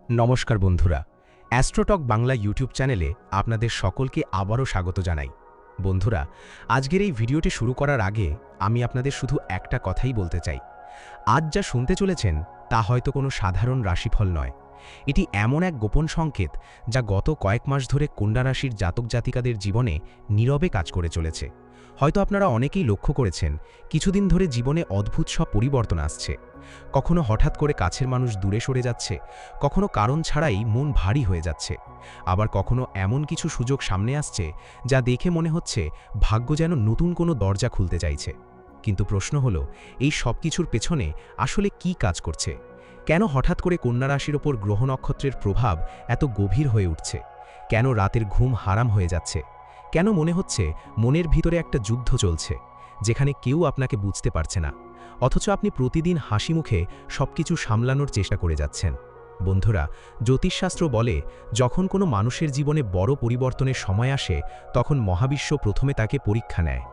নমস্কার বন্ধুরা, অ্যাস্ট্রোটক বাংলা ইউটিউব চ্যানেলে আপনাদের সকলকে আবারও স্বাগত জানাই। বন্ধুরা, আজকের এই ভিডিওটি শুরু করার আগে আমি আপনাদের শুধু একটা কথাই বলতে চাই। আজ যা শুনতে চলেছেন তা হয়তো কোনো সাধারণ রাশিফল নয়। এটি এমন এক গোপন সংকেত যা গত কয়েক মাস ধরে কন্যা রাশির জাতক জাতিকাদের জীবনে নীরবে কাজ করে চলেছে। হয়তো আপনারা অনেকেই লক্ষ্য করেছেন, কিছুদিন ধরে জীবনে অদ্ভুত সব পরিবর্তন আসছে। কখনো হঠাৎ করে কাছের মানুষ দূরে সরে যাচ্ছে, কখনো কারণ ছাড়াই মন ভারী হয়ে যাচ্ছে, আবার কখনো এমন কিছু সুযোগ সামনে আসছে যা দেখে মনে হচ্ছে ভাগ্য যেন নতুন কোনো দরজা খুলতে চাইছে। কিন্তু প্রশ্ন হলো, এই সব কিছুর পেছনে আসলে কি কাজ করছে? কেন হঠাৎ করে কন্যা রাশির ওপর গ্রহ নক্ষত্রের প্রভাব এত গভীর হয়ে উঠছে? কেন রাতের ঘুম হারাম হয়ে যাচ্ছে? কেন মনে হচ্ছে মনের ভিতরে একটা যুদ্ধ চলছে, যেখানে কেউ আপনাকে বুঝতে পারছে না, অথচ আপনি প্রতিদিন হাসি মুখে সবকিছু সামলানোর চেষ্টা করে যাচ্ছেন? বন্ধুরা, জ্যোতিষশাস্ত্র বলে, যখন কোনো মানুষের জীবনে বড় পরিবর্তনের সময় আসে তখন মহাবিশ্ব প্রথমে তাকে পরীক্ষা নেয়।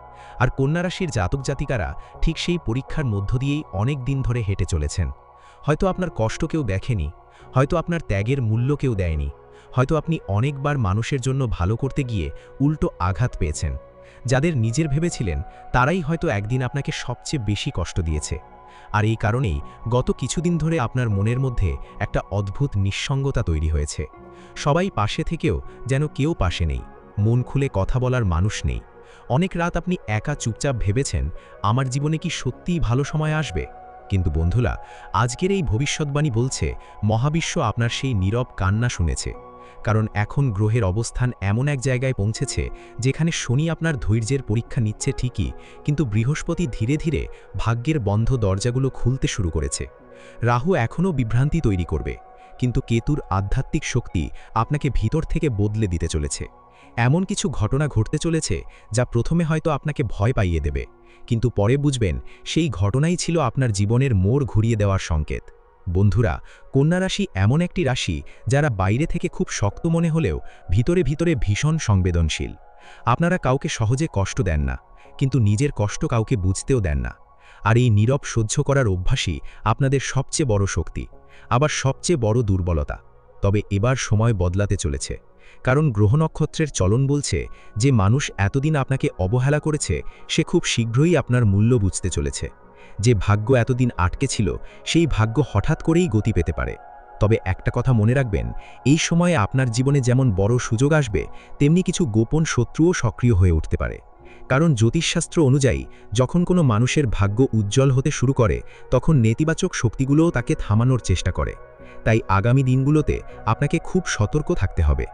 আর কন্যা রাশির জাতক জাতিকারা ঠিক সেই পরীক্ষার মধ্য দিয়েই অনেক দিন ধরে হেঁটে চলেছেন। হয়তো আপনার কষ্ট কেউ দেখেনি, হয়তো আপনার ত্যাগের মূল্য কেউ দেয়নি, হয়তো আপনি অনেকবার মানুষের জন্য ভালো করতে গিয়ে উল্টো আঘাত পেয়েছেন। যাদের নিজের ভেবেছিলেন তারাই হয়তো একদিন আপনাকে সবচেয়ে বেশি কষ্ট দিয়েছে। আর এই কারণেই গত কিছুদিন ধরে আপনার মনের মধ্যে একটা অদ্ভুত নিঃসঙ্গতা তৈরি হয়েছে। সবাই পাশে থেকেও যেন কেউ পাশে নেই, মন খুলে কথা বলার মানুষ নেই। অনেক রাত আপনি একা চুপচাপ ভেবেছেন, আমার জীবনে কি সত্যিই ভালো সময় আসবে? কিন্তু বন্ধুরা, আজকের এই ভবিষ্যৎবাণী বলছে, মহাবিশ্ব আপনার সেই নীরব কান্না শুনেছে। কারণ এখন গ্রহের অবস্থান এমন এক জায়গায় পৌঁছেছে যেখানে শনি আপনার ধৈর্যের পরীক্ষা নিচ্ছে ঠিকই, কিন্তু বৃহস্পতি ধীরে ধীরে ভাগ্যের বন্ধ দরজাগুলো খুলতে শুরু করেছে। রাহু এখনও বিভ্রান্তি তৈরি করবে, কিন্তু কেতুর আধ্যাত্মিক শক্তি আপনাকে ভিতর থেকে বদলে দিতে চলেছে। এমন কিছু ঘটনা ঘটতে চলেছে যা প্রথমে হয়তো আপনাকে ভয় পাইয়ে দেবে, কিন্তু পরে বুঝবেন সেই ঘটনাই ছিল আপনার জীবনের মোড় ঘুরিয়ে দেওয়ার সংকেত। বন্ধুরা, কন্যা রাশি এমন একটি রাশি যারা বাইরে থেকে খুব শক্ত মনে হলেও ভিতরে ভিতরে ভীষণ সংবেদনশীল। আপনারা কাউকে সহজে কষ্ট দেন না, কিন্তু নিজের কষ্ট কাউকে বুঝতেও দেন না। আর এই নীরব সহ্য করার অভ্যাসই আপনাদের সবচেয়ে বড় শক্তি, আবার সবচেয়ে বড় দুর্বলতা। তবে এবার সময় বদলাতে চলেছে, কারণ গ্রহ নক্ষত্রের চলন বলছে যে মানুষ এতদিন আপনাকে অবহেলা করেছে সে খুব শীঘ্রই আপনার মূল্য বুঝতে চলেছে। যে ভাগ্য এতদিন আটকে ছিল সেই ভাগ্য হঠাৎ করেই গতি পেতে পারে। তবে একটা কথা মনে রাখবেন, এই সময়ে আপনার জীবনে যেমন বড় সুযোগ আসবে, তেমনি কিছু গোপন শত্রুও সক্রিয় হয়ে উঠতে পারে। কারণ জ্যোতিষশাস্ত্র অনুযায়ী যখন কোনো মানুষের ভাগ্য উজ্জ্বল হতে শুরু করে তখন নেতিবাচক শক্তিগুলোও তাকে থামানোর চেষ্টা করে। তাই আগামী দিনগুলোতে আপনাকে খুব সতর্ক থাকতে হবে।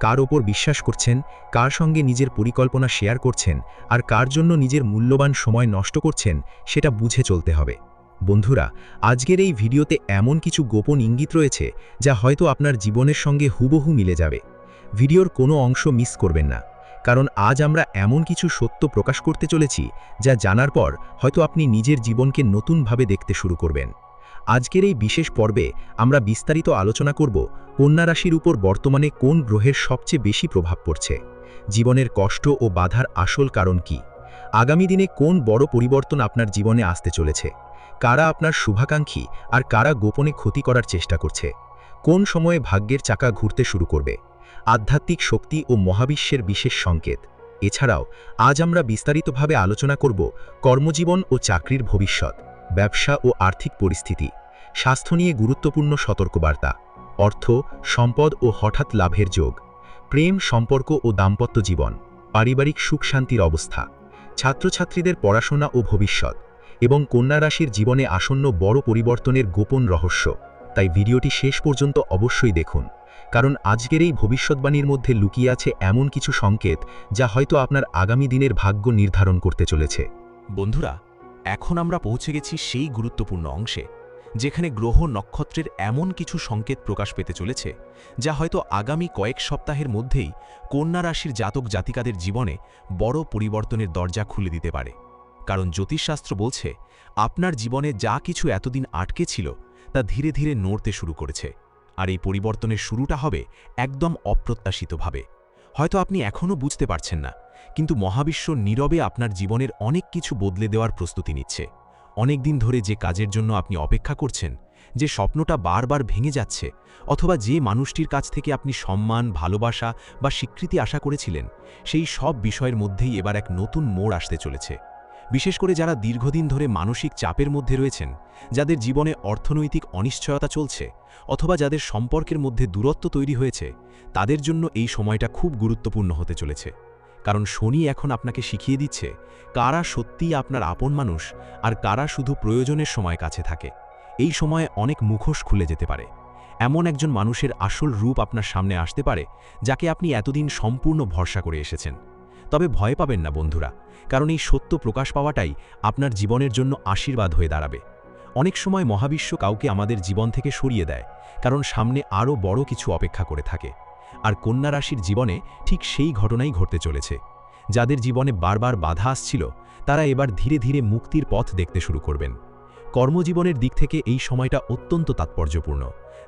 কার ওপর বিশ্বাস করছেন, কার সঙ্গে নিজের পরিকল্পনা শেয়ার করছেন, আর কার জন্য নিজের মূল্যবান সময় নষ্ট করছেন সেটা বুঝে চলতে হবে। বন্ধুরা, আজকের এই ভিডিওতে এমন কিছু গোপন ইঙ্গিত রয়েছে যা হয়তো আপনার জীবনের সঙ্গে হুবহু মিলে যাবে। ভিডিওর কোনো অংশ মিস করবেন না, কারণ আজ আমরা এমন কিছু সত্য প্রকাশ করতে চলেছি যা জানার পর হয়তো আপনি নিজের জীবনকে নতুনভাবে দেখতে শুরু করবেন। আজকের এই বিশেষ পর্বে আমরা বিস্তারিত আলোচনা করব কন্যা রাশির উপর বর্তমানে কোন গ্রহের সবচেয়ে বেশি প্রভাব পড়ছে, জীবনের কষ্ট ও বাধার আসল কারণ কি, আগামী দিনে কোন বড় পরিবর্তন আপনার জীবনে আসতে চলেছে, কারা আপনার শুভাকাঙ্ক্ষী আর কারা গোপনে ক্ষতি করার চেষ্টা করছে, কোন সময়ে ভাগ্যের চাকা ঘুরতে শুরু করবে, আধ্যাত্মিক শক্তি ও মহাবিশ্বের বিশেষ সংকেত। এছাড়াও আজ আমরা বিস্তারিতভাবে আলোচনা করব কর্মজীবন ও চাকরির ভবিষ্যৎ, ব্যবসা ও আর্থিক পরিস্থিতি, স্বাস্থ্য নিয়ে গুরুত্বপূর্ণ সতর্কবার্তা, অর্থ, সম্পদ ও হঠাৎ লাভের যোগ, প্রেম, সম্পর্ক ও দাম্পত্য জীবন, পারিবারিক সুখ শান্তির অবস্থা, ছাত্রছাত্রীদের পড়াশোনা ও ভবিষ্যৎ, এবং কন্যা রাশির জীবনে আসন্ন বড় পরিবর্তনের গোপন রহস্য। তাই ভিডিওটি শেষ পর্যন্ত অবশ্যই দেখুন, কারণ আজকের এই ভবিষ্যৎবাণীর মধ্যে লুকিয়ে আছে এমন কিছু সংকেত যা হয়তো আপনার আগামী দিনের ভাগ্য নির্ধারণ করতে চলেছে। বন্ধুরা, এখন আমরা পৌঁছে গেছি সেই গুরুত্বপূর্ণ অংশে যেখানে গ্রহ নক্ষত্রের এমন কিছু সংকেত প্রকাশ পেতে চলেছে যা হয়তো আগামী কয়েক সপ্তাহের মধ্যেই কন্যা রাশির জাতক জাতিকাদের জীবনে বড় পরিবর্তনের দরজা খুলে দিতে পারে। কারণ জ্যোতিষশাস্ত্র বলছে, আপনার জীবনে যা কিছু এতদিন আটকে ছিল তা ধীরে ধীরে নড়তে শুরু করেছে। আর এই পরিবর্তনের শুরুটা হবে একদম অপ্রত্যাশিতভাবে। হয়তো আপনি এখনও বুঝতে পারছেন না, কিন্তু মহাবিশ্ব নীরবে আপনার জীবনের অনেক কিছু বদলে দেওয়ার প্রস্তুতি নিচ্ছে। অনেক দিন ধরে যে কাজের জন্য আপনি অপেক্ষা করছেন যে স্বপ্নটা বারবার ভেঙে যাচ্ছে, অথবা যে মানুষটির কাছ থেকে আপনি সম্মান, ভালোবাসা বা স্বীকৃতি আশা করেছিলেন, সেই সব বিষয়ের মধ্যেই এবার এক নতুন মোড় আসতে চলেছে। বিশেষ করে যারা দীর্ঘদিন ধরে মানসিক চাপের মধ্যে রয়েছেন, যাদের জীবনে অর্থনৈতিক অনিশ্চয়তা চলছে, অথবা যাদের সম্পর্কের মধ্যে দূরত্ব তৈরি হয়েছে, তাদের জন্য এই সময়টা খুব গুরুত্বপূর্ণ হতে চলেছে। কারণ শনি এখন আপনাকে শিখিয়ে দিচ্ছে কারা সত্যিই আপনার আপন মানুষ আর কারা শুধু প্রয়োজনের সময় কাছে থাকে। এই সময়ে অনেক মুখোশ খুলে যেতে পারে। এমন একজন মানুষের আসল রূপ আপনার সামনে আসতে পারে, যাকে আপনি এতদিন সম্পূর্ণ ভরসা করে এসেছেন। তবে ভয় পাবেন না বন্ধুরা, কারণ এই সত্য প্রকাশ পাওয়াটাই আপনার জীবনের জন্য আশীর্বাদ হয়ে দাঁড়াবে। অনেক সময় মহাবিশ্ব কাউকে আমাদের জীবন থেকে সরিয়ে দেয়, কারণ সামনে আরও বড় কিছু অপেক্ষা করে থাকে। আর কন্যা রাশির জীবনে ঠিক সেই ঘটনাই ঘটতে চলেছে। যাদের জীবনে বারবার বাধা আসছিল, তারা এবার ধীরে ধীরে মুক্তির পথ দেখতে শুরু করবেন। কর্মজীবনের দিক থেকে এই সময়টা অত্যন্ত তাৎপর্যপূর্ণ।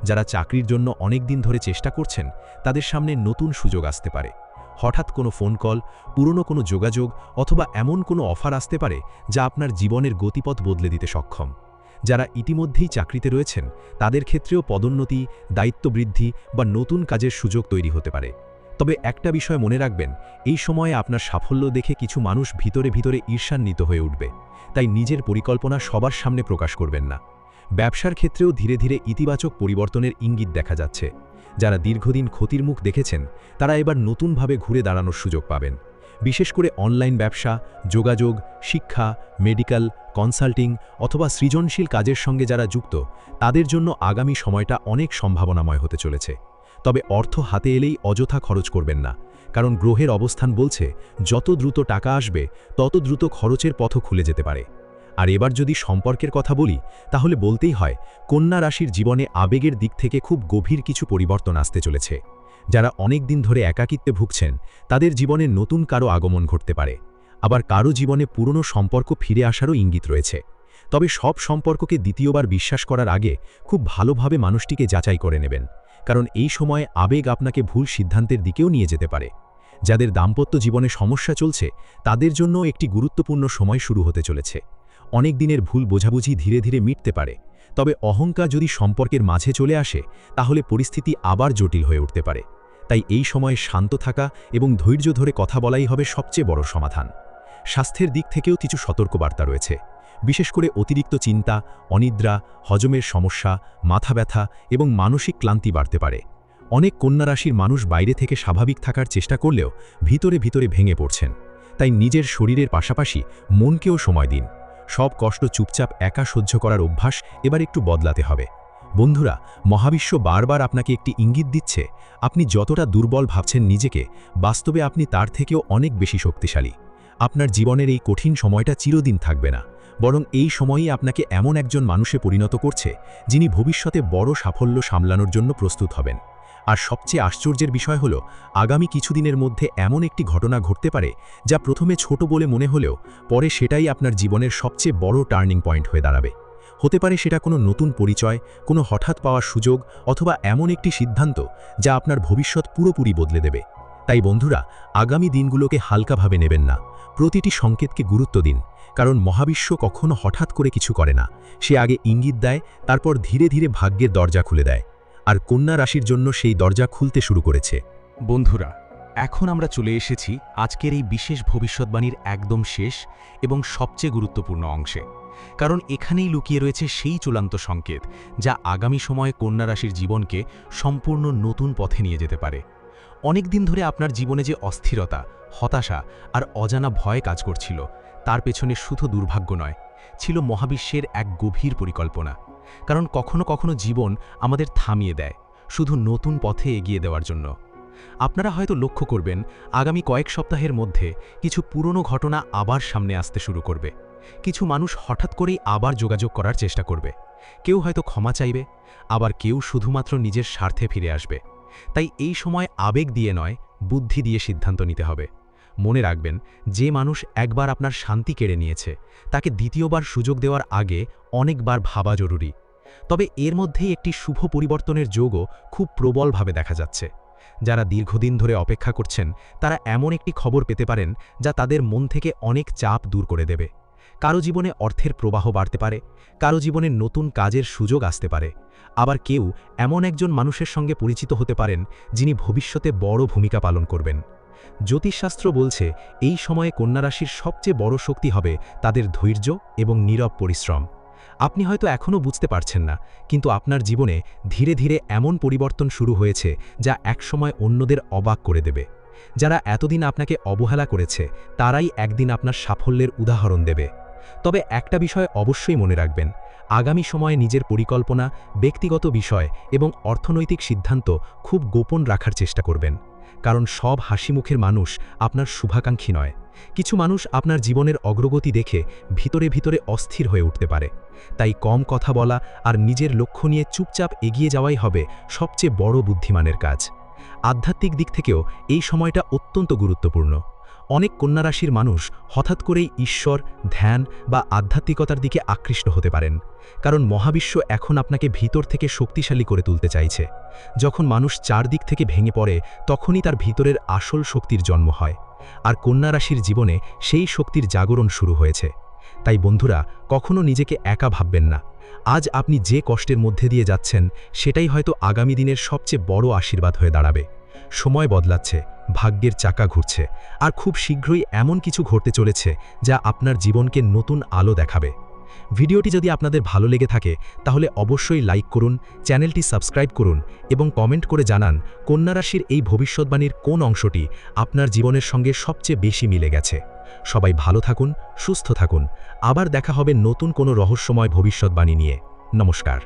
যারা চাকরির জন্য অনেক দিন ধরে চেষ্টা করছেন, তাদের সামনে নতুন সুযোগ আসতে পারে। হঠাৎ কোনো ফোন কল, পুরনো কোনো যোগাযোগ অথবা এমন কোনো অফার আসতে পারে যা আপনার জীবনের গতিপথ বদলে দিতে সক্ষম। যারা ইতিমধ্যেই চাকরিতে রয়েছেন, তাদের ক্ষেত্রেও পদোন্নতি, দায়িত্ব বৃদ্ধি বা নতুন কাজের সুযোগ তৈরি হতে পারে। তবে একটা বিষয় মনে রাখবেন, এই সময়ে আপনার সাফল্য দেখে কিছু মানুষ ভিতরে ভিতরে ঈর্ষান্বিত হয়ে উঠবে। তাই নিজের পরিকল্পনা সবার সামনে প্রকাশ করবেন না। ব্যবসার ক্ষেত্রেও ধীরে ধীরে ইতিবাচক পরিবর্তনের ইঙ্গিত দেখা যাচ্ছে। যারা দীর্ঘদিন ক্ষতির মুখ দেখেছেন, তারা এবার নতুনভাবে ঘুরে দাঁড়ানোর সুযোগ পাবেন। বিশেষ করে অনলাইন ব্যবসা, যোগাযোগ, শিক্ষা, মেডিকেল, কনসাল্টিং অথবা সৃজনশীল কাজের সঙ্গে যারা যুক্ত, তাদের জন্য আগামী সময়টা অনেক সম্ভাবনাময় হতে চলেছে। তবে অর্থ হাতে এলেই অযথা খরচ করবেন না, কারণ গ্রহের অবস্থান বলছে যত দ্রুত টাকা আসবে, তত দ্রুত খরচের পথও খুলে যেতে পারে। আর এবার যদি সম্পর্কের কথা বলি, তাহলে বলতেই হয় কন্যা রাশির জীবনে আবেগের দিক থেকে খুব গভীর কিছু পরিবর্তন আসতে চলেছে। যারা অনেক দিন ধরে একাকিত্বে ভুগছেন, তাদের জীবনে নতুন কারো আগমন ঘটতে পারে। আবার কারো জীবনে পুরনো সম্পর্ক ফিরে আসারও ইঙ্গিত রয়েছে। তবে সব সম্পর্ককে দ্বিতীয়বার বিশ্বাস করার আগে খুব ভালোভাবে মানুষটিকে যাচাই করে নেবেন, কারণ এই সময়ে আবেগ আপনাকে ভুল সিদ্ধান্তের দিকেও নিয়ে যেতে পারে। যাদের দাম্পত্য জীবনে সমস্যা চলছে, তাদের জন্য একটি গুরুত্বপূর্ণ সময় শুরু হতে চলেছে। অনেক দিনের ভুল বোঝাবুঝি ধীরে ধীরে মিটতে পারে। তবে অহংকার যদি সম্পর্কের মাঝে চলে আসে, তাহলে পরিস্থিতি আবার জটিল হয়ে উঠতে পারে। তাই এই সময়ে শান্ত থাকা এবং ধৈর্য ধরে কথা বলাই হবে সবচেয়ে বড় সমাধান। স্বাস্থ্যের দিক থেকেও কিছু সতর্কবার্তা রয়েছে। বিশেষ করে অতিরিক্ত চিন্তা, অনিদ্রা, হজমের সমস্যা, মাথা ব্যথা এবং মানসিক ক্লান্তি বাড়তে পারে। অনেক কন্যা রাশির মানুষ বাইরে থেকে স্বাভাবিক থাকার চেষ্টা করলেও ভিতরে ভিতরে ভেঙে পড়ছেন। তাই নিজের শরীরের পাশাপাশি মনকেও সময় দিন। সব কষ্ট চুপচাপ একা সহ্য করার অভ্যাস এবার একটু বদলাতে হবে। বন্ধুরা, মহাবিশ্ব বারবার আপনাকে একটি ইঙ্গিত দিচ্ছে, আপনি যতটা দুর্বল ভাবছেন নিজেকে, বাস্তবে আপনি তার থেকেও অনেক বেশি শক্তিশালী। আপনার জীবনের এই কঠিন সময়টা চিরদিন থাকবে না, বরং এই সময়ই আপনাকে এমন একজন মানুষে পরিণত করছে, যিনি ভবিষ্যতে বড় সাফল্য সামলানোর জন্য প্রস্তুত হবেন। আর সবচেয়ে আশ্চর্যের বিষয় হলো, আগামী কিছুদিনের মধ্যে এমন একটি ঘটনা ঘটতে পারে যা প্রথমে ছোট বলে মনে হলেও পরে সেটাই আপনার জীবনের সবচেয়ে বড় টার্নিং পয়েন্ট হয়ে দাঁড়াবে। হতে পারে সেটা কোনো নতুন পরিচয়, কোনো হঠাৎ পাওয়া সুযোগ অথবা এমন একটি সিদ্ধান্ত যা আপনার ভবিষ্যৎ পুরোপুরি বদলে দেবে। তাই বন্ধুরা, আগামী দিনগুলোকে হালকাভাবে নেবেন না। প্রতিটি সংকেতকে গুরুত্ব দিন, কারণ মহাবিশ্ব কখনো হঠাৎ করে কিছু করে না। সে আগে ইঙ্গিত দেয়, তারপর ধীরে ধীরে ভাগ্যের দরজা খুলে দেয়। আর কন্যা রাশির জন্য সেই দরজা খুলতে শুরু করেছে। বন্ধুরা, এখন আমরা চলে এসেছি আজকের এই বিশেষ ভবিষ্যৎবাণীর একদম শেষ এবং সবচেয়ে গুরুত্বপূর্ণ অংশে। কারণ এখানেই লুকিয়ে রয়েছে সেই চূড়ান্ত সংকেত যা আগামী সময়ে কন্যা রাশির জীবনকে সম্পূর্ণ নতুন পথে নিয়ে যেতে পারে। অনেক দিন ধরে আপনার জীবনে যে অস্থিরতা, হতাশা আর অজানা ভয় কাজ করছিল, তার পেছনে শুধু দুর্ভাগ্য নয়, ছিল মহাবিশ্বের এক গভীর পরিকল্পনা। কারণ কখনো কখনো জীবন আমাদের থামিয়ে দেয় শুধু নতুন পথে এগিয়ে দেওয়ার জন্য। আপনারা হয়তো লক্ষ্য করবেন, আগামী কয়েক সপ্তাহের মধ্যে কিছু পুরনো ঘটনা আবার সামনে আসতে শুরু করবে। কিছু মানুষ হঠাৎ করেই আবার যোগাযোগ করার চেষ্টা করবে। কেউ হয়তো ক্ষমা চাইবে, আবার কেউ শুধুমাত্র নিজের স্বার্থে ফিরে আসবে। তাই এই সময় আবেগ দিয়ে নয়, বুদ্ধি দিয়ে সিদ্ধান্ত নিতে হবে। মনে রাখবেন, যে মানুষ একবার আপনার শান্তি কেড়ে নিয়েছে, তাকে দ্বিতীয়বার সুযোগ দেওয়ার আগে অনেকবার ভাবা জরুরি। তবে এর মধ্যেই একটি শুভ পরিবর্তনের যোগও খুব প্রবলভাবে দেখা যাচ্ছে। যারা দীর্ঘদিন ধরে অপেক্ষা করছেন, তারা এমন একটি খবর পেতে পারেন যা তাদের মন থেকে অনেক চাপ দূর করে দেবে। কারো জীবনে অর্থের প্রবাহ বাড়তে পারে, কারো জীবনে নতুন কাজের সুযোগ আসতে পারে, আবার কেউ এমন একজন মানুষের সঙ্গে পরিচিত হতে পারেন যিনি ভবিষ্যতে বড় ভূমিকা পালন করবেন। জ্যোতিষশাস্ত্র বলছে এই সময়ে কন্যা রাশির সবচেয়ে বড় শক্তি হবে তাদের ধৈর্য এবং নীরব পরিশ্রম। আপনি হয়তো এখনও বুঝতে পারছেন না, কিন্তু আপনার জীবনে ধীরে ধীরে এমন পরিবর্তন শুরু হয়েছে যা একসময় অন্যদের অবাক করে দেবে। যারা এতদিন আপনাকে অবহেলা করেছে তারাই একদিন আপনার সাফল্যের উদাহরণ দেবে। তবে একটা বিষয় অবশ্যই মনে রাখবেন, আগামী সময়ে নিজের পরিকল্পনা, ব্যক্তিগত বিষয় এবং অর্থনৈতিক সিদ্ধান্ত খুব গোপন রাখার চেষ্টা করবেন, কারণ সব হাসিমুখের মানুষ আপনার শুভাকাঙ্ক্ষী নয়। কিছু মানুষ আপনার জীবনের অগ্রগতি দেখে ভিতরে ভিতরে অস্থির হয়ে উঠতে পারে। তাই কম কথা বলা আর নিজের লক্ষ্য নিয়ে চুপচাপ এগিয়ে যাওয়াই হবে সবচেয়ে বড় বুদ্ধিমানের কাজ। আধ্যাত্মিক দিক থেকেও এই সময়টা অত্যন্ত গুরুত্বপূর্ণ। অনেক কন্যা রাশির মানুষ হঠাৎ করেই ঈশ্বর, ধ্যান বা আধ্যাত্মিকতার দিকে আকৃষ্ট হতে পারেন, কারণ মহাবিশ্ব এখন আপনাকে ভিতর থেকে শক্তিশালী করে তুলতে চাইছে। যখন মানুষ চারদিক থেকে ভেঙে পড়ে তখনই তার ভিতরের আসল শক্তির জন্ম হয়, আর কন্যা রাশির জীবনে সেই শক্তির জাগরণ শুরু হয়েছে। তাই বন্ধুরা, কখনো নিজেকে একা ভাববেন না। আজ আপনি যে কষ্টের মধ্যে দিয়ে যাচ্ছেন সেটাই হয়তো আগামী দিনের সবচেয়ে বড় আশীর্বাদ হয়ে দাঁড়াবে। সময় বদলাচ্ছে, ভাগ্যের চাকা ঘুরছে, আর খুব শীঘ্রই এমন কিছু ঘটতে চলেছে যা আপনার জীবনকে নতুন আলো দেখাবে। ভিডিওটি যদি আপনাদের ভালো লেগে থাকে তাহলে অবশ্যই লাইক করুন, চ্যানেলটি সাবস্ক্রাইব করুন এবং কমেন্ট করে জানান কন্যা রাশির এই ভবিষ্যৎবাণীর কোন অংশটি আপনার জীবনের সঙ্গে সবচেয়ে বেশি মিলে গেছে। সবাই ভালো থাকুন, সুস্থ থাকুন। আবার দেখা হবে নতুন কোনো রহস্যময় ভবিষ্যৎবাণী নিয়ে। নমস্কার।